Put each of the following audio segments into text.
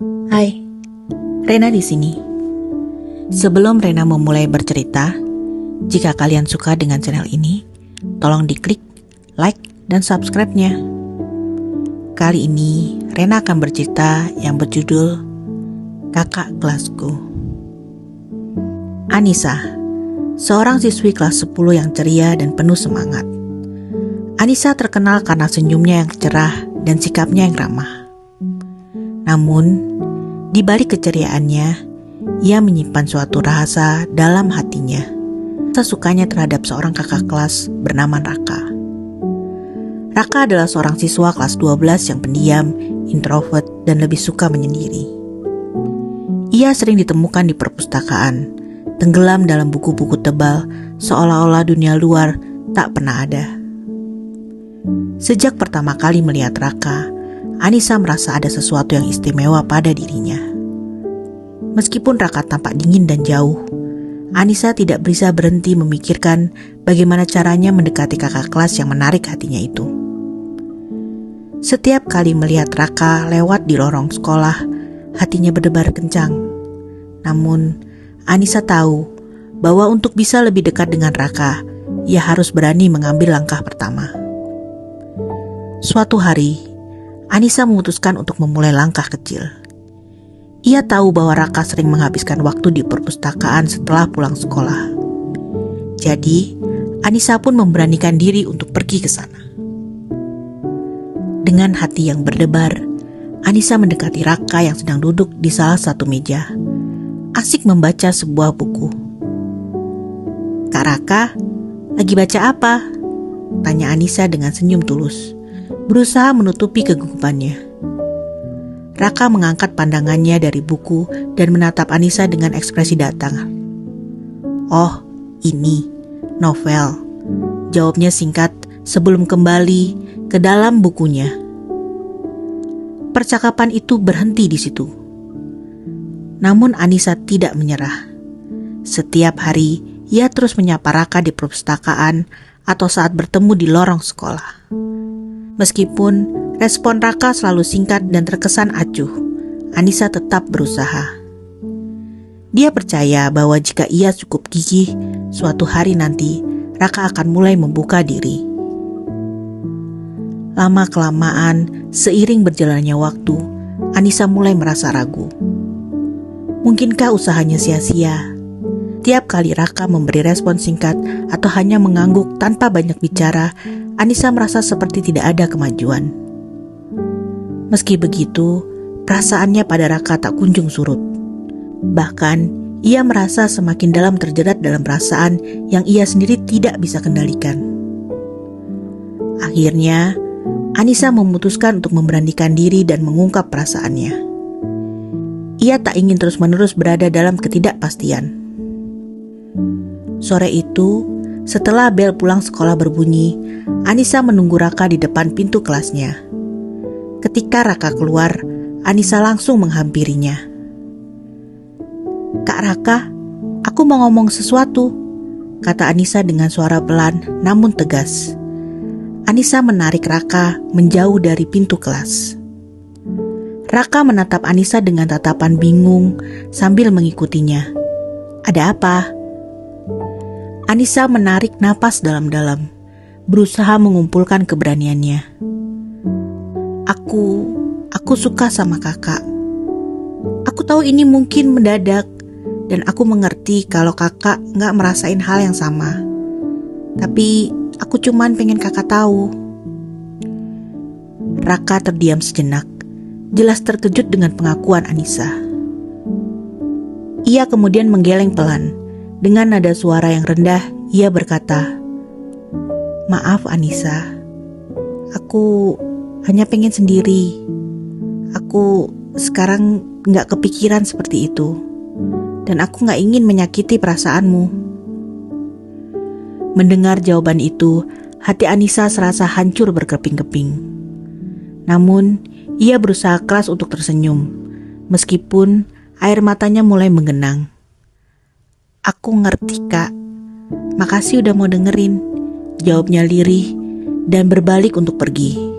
Hai, Rena di sini. Sebelum Rena memulai bercerita, jika kalian suka dengan channel ini, tolong diklik like dan subscribe-nya. Kali ini Rena akan bercerita yang berjudul Kakak Kelasku. Anissa, seorang siswi kelas 10 yang ceria dan penuh semangat. Anissa terkenal karena senyumnya yang cerah dan sikapnya yang ramah. Namun, di balik keceriaannya, ia menyimpan suatu rahasia dalam hatinya. Sesukanya terhadap seorang kakak kelas bernama Raka. Raka adalah seorang siswa kelas 12 yang pendiam, introvert, dan lebih suka menyendiri. Ia sering ditemukan di perpustakaan, tenggelam dalam buku-buku tebal, seolah-olah dunia luar tak pernah ada. Sejak pertama kali melihat Raka, Anissa merasa ada sesuatu yang istimewa pada dirinya. Meskipun Raka tampak dingin dan jauh, Anissa tidak bisa berhenti memikirkan bagaimana caranya mendekati kakak kelas yang menarik hatinya itu. Setiap kali melihat Raka lewat di lorong sekolah, hatinya berdebar kencang. Namun, Anissa tahu bahwa untuk bisa lebih dekat dengan Raka, ia harus berani mengambil langkah pertama. Suatu hari, Anissa memutuskan untuk memulai langkah kecil. Ia tahu bahwa Raka sering menghabiskan waktu di perpustakaan setelah pulang sekolah. Jadi, Anissa pun memberanikan diri untuk pergi ke sana. Dengan hati yang berdebar, Anissa mendekati Raka yang sedang duduk di salah satu meja, asik membaca sebuah buku. "Kak Raka, lagi baca apa?" tanya Anissa dengan senyum tulus, berusaha menutupi kegugupannya. Raka mengangkat pandangannya dari buku dan menatap Anissa dengan ekspresi datar. "Oh, ini novel," jawabnya singkat sebelum kembali ke dalam bukunya. Percakapan itu berhenti di situ. Namun Anissa tidak menyerah. Setiap hari ia terus menyapa Raka di perpustakaan atau saat bertemu di lorong sekolah. Meskipun respon Raka selalu singkat dan terkesan acuh, Anissa tetap berusaha. Dia percaya bahwa jika ia cukup gigih, suatu hari nanti Raka akan mulai membuka diri. Lama-kelamaan, seiring berjalannya waktu, Anissa mulai merasa ragu. Mungkinkah usahanya sia-sia? Tiap kali Raka memberi respon singkat atau hanya mengangguk tanpa banyak bicara, Anissa merasa seperti tidak ada kemajuan. Meski begitu, perasaannya pada Raka tak kunjung surut. Bahkan, ia merasa semakin dalam terjerat dalam perasaan yang ia sendiri tidak bisa kendalikan. Akhirnya, Anissa memutuskan untuk memberanikan diri dan mengungkap perasaannya. Ia tak ingin terus-menerus berada dalam ketidakpastian. Sore itu, setelah bel pulang sekolah berbunyi, Anissa menunggu Raka di depan pintu kelasnya. Ketika Raka keluar, Anissa langsung menghampirinya. "Kak Raka, aku mau ngomong sesuatu," kata Anissa dengan suara pelan namun tegas. Anissa menarik Raka menjauh dari pintu kelas. Raka menatap Anissa dengan tatapan bingung sambil mengikutinya. "Ada apa?" Anissa menarik napas dalam-dalam, berusaha mengumpulkan keberaniannya. Aku suka sama kakak. Aku tahu ini mungkin mendadak, dan aku mengerti kalau kakak gak merasain hal yang sama. Tapi aku cuman pengen kakak tahu. Raka terdiam sejenak, jelas terkejut dengan pengakuan Anissa. Ia kemudian menggeleng pelan. Dengan nada suara yang rendah, ia berkata, "Maaf Anissa, aku hanya pengen sendiri. Aku sekarang gak kepikiran seperti itu. Dan aku gak ingin menyakiti perasaanmu." Mendengar jawaban itu, hati Anissa serasa hancur berkeping-keping. Namun, ia berusaha keras untuk tersenyum, meskipun air matanya mulai menggenang. "Aku ngerti kak, makasih udah mau dengerin," jawabnya lirih dan berbalik untuk pergi.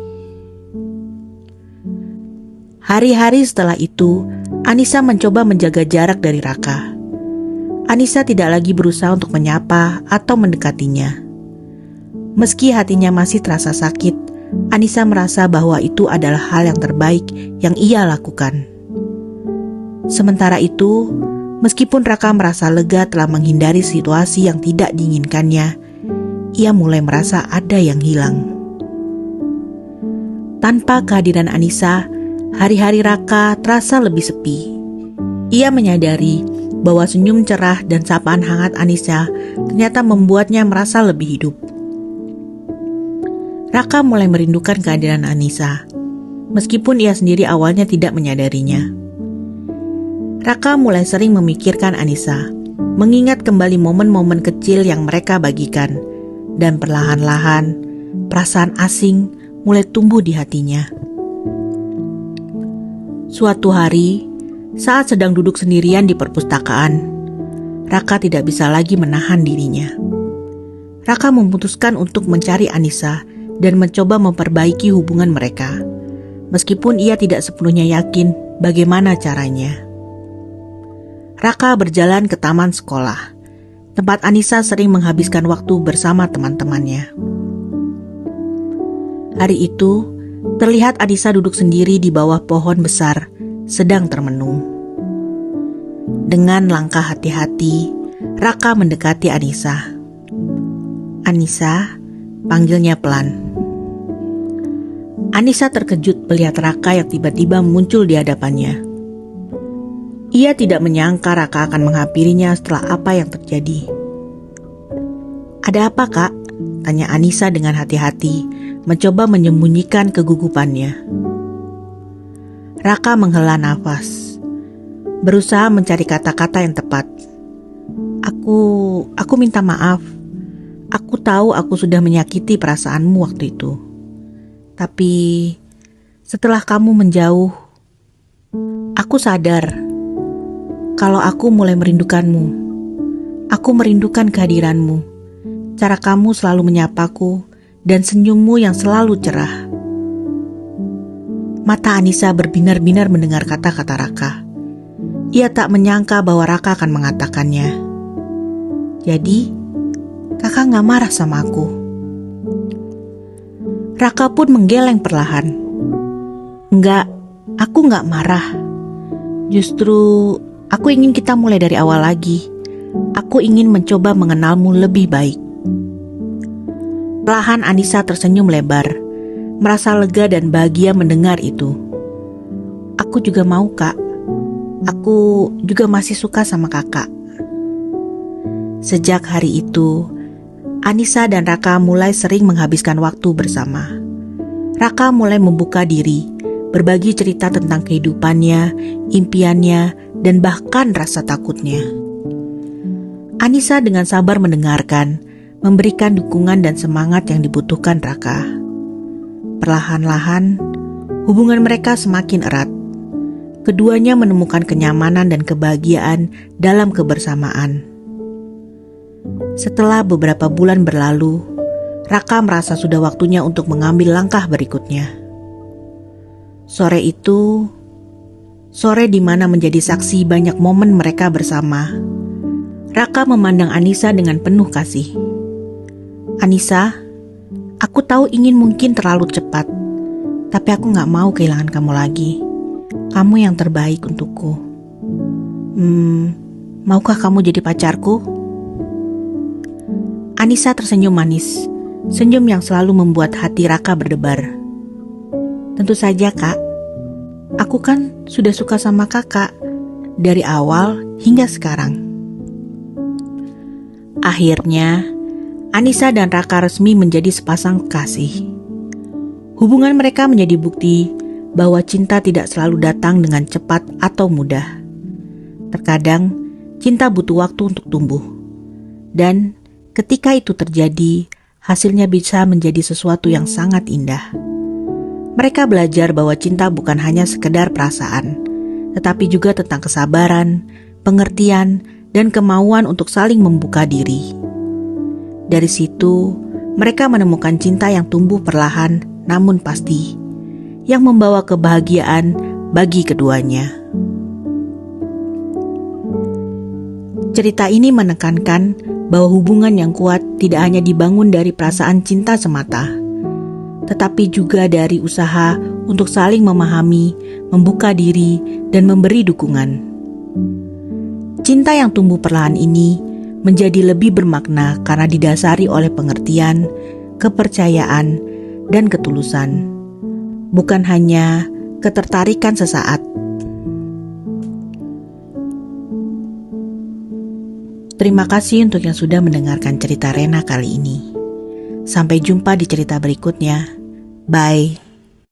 Hari-hari setelah itu, Anissa mencoba menjaga jarak dari Raka. Anissa tidak lagi berusaha untuk menyapa atau mendekatinya. Meski hatinya masih terasa sakit, Anissa merasa bahwa itu adalah hal yang terbaik yang ia lakukan. Sementara itu, meskipun Raka merasa lega telah menghindari situasi yang tidak diinginkannya, ia mulai merasa ada yang hilang. Tanpa kehadiran Anissa, hari-hari Raka terasa lebih sepi. Ia menyadari bahwa senyum cerah dan sapaan hangat Anissa ternyata membuatnya merasa lebih hidup. Raka mulai merindukan kehadiran Anissa, meskipun ia sendiri awalnya tidak menyadarinya. Raka mulai sering memikirkan Anissa, mengingat kembali momen-momen kecil yang mereka bagikan, dan perlahan-lahan perasaan asing mulai tumbuh di hatinya. Suatu hari, saat sedang duduk sendirian di perpustakaan, Raka tidak bisa lagi menahan dirinya. Raka memutuskan untuk mencari Anissa dan mencoba memperbaiki hubungan mereka, meskipun ia tidak sepenuhnya yakin bagaimana caranya. Raka berjalan ke taman sekolah, tempat Anissa sering menghabiskan waktu bersama teman-temannya. Hari itu, terlihat Anissa duduk sendiri di bawah pohon besar, sedang termenung. Dengan langkah hati-hati, Raka mendekati Anissa. "Anissa," panggilnya pelan. Anissa terkejut melihat Raka yang tiba-tiba muncul di hadapannya. Ia tidak menyangka Raka akan menghampirinya setelah apa yang terjadi. "Ada apa, Kak?" tanya Anissa dengan hati-hati, mencoba menyembunyikan kegugupannya. Raka menghela nafas, berusaha mencari kata-kata yang tepat. Aku minta maaf. Aku tahu aku sudah menyakiti perasaanmu waktu itu. Tapi setelah kamu menjauh, aku sadar kalau aku mulai merindukanmu. Aku merindukan kehadiranmu, cara kamu selalu menyapaku, dan senyummu yang selalu cerah. Mata Anissa berbinar-binar mendengar kata-kata Raka. Ia tak menyangka bahwa Raka akan mengatakannya. "Jadi, kakak gak marah sama aku?" Raka pun menggeleng perlahan. "Enggak, aku gak marah. Justru, aku ingin kita mulai dari awal lagi. Aku ingin mencoba mengenalmu lebih baik." Perlahan Anissa tersenyum lebar, merasa lega dan bahagia mendengar itu. "Aku juga mau, Kak. Aku juga masih suka sama kakak." Sejak hari itu, Anissa dan Raka mulai sering menghabiskan waktu bersama. Raka mulai membuka diri, berbagi cerita tentang kehidupannya, impiannya, dan bahkan rasa takutnya. Anissa dengan sabar mendengarkan, memberikan dukungan dan semangat yang dibutuhkan Raka. Perlahan-lahan, hubungan mereka semakin erat. Keduanya menemukan kenyamanan dan kebahagiaan dalam kebersamaan. Setelah beberapa bulan berlalu, Raka merasa sudah waktunya untuk mengambil langkah berikutnya. Sore itu, sore di mana menjadi saksi banyak momen mereka bersama, Raka memandang Anissa dengan penuh kasih. "Anissa, aku tahu ingin mungkin terlalu cepat, tapi aku gak mau kehilangan kamu lagi. Kamu yang terbaik untukku. Maukah kamu jadi pacarku?" Anissa tersenyum manis, senyum yang selalu membuat hati Raka berdebar. "Tentu saja, Kak. Aku kan sudah suka sama kakak, dari awal hingga sekarang." Akhirnya, Anissa dan Raka resmi menjadi sepasang kekasih. Hubungan mereka menjadi bukti bahwa cinta tidak selalu datang dengan cepat atau mudah. Terkadang, cinta butuh waktu untuk tumbuh. Dan ketika itu terjadi, hasilnya bisa menjadi sesuatu yang sangat indah. Mereka belajar bahwa cinta bukan hanya sekedar perasaan, tetapi juga tentang kesabaran, pengertian, dan kemauan untuk saling membuka diri. Dari situ, mereka menemukan cinta yang tumbuh perlahan namun pasti, yang membawa kebahagiaan bagi keduanya. Cerita ini menekankan bahwa hubungan yang kuat tidak hanya dibangun dari perasaan cinta semata, tetapi juga dari usaha untuk saling memahami, membuka diri, dan memberi dukungan. Cinta yang tumbuh perlahan ini menjadi lebih bermakna karena didasari oleh pengertian, kepercayaan, dan ketulusan, bukan hanya ketertarikan sesaat. Terima kasih untuk yang sudah mendengarkan cerita Rena kali ini. Sampai jumpa di cerita berikutnya. Bye.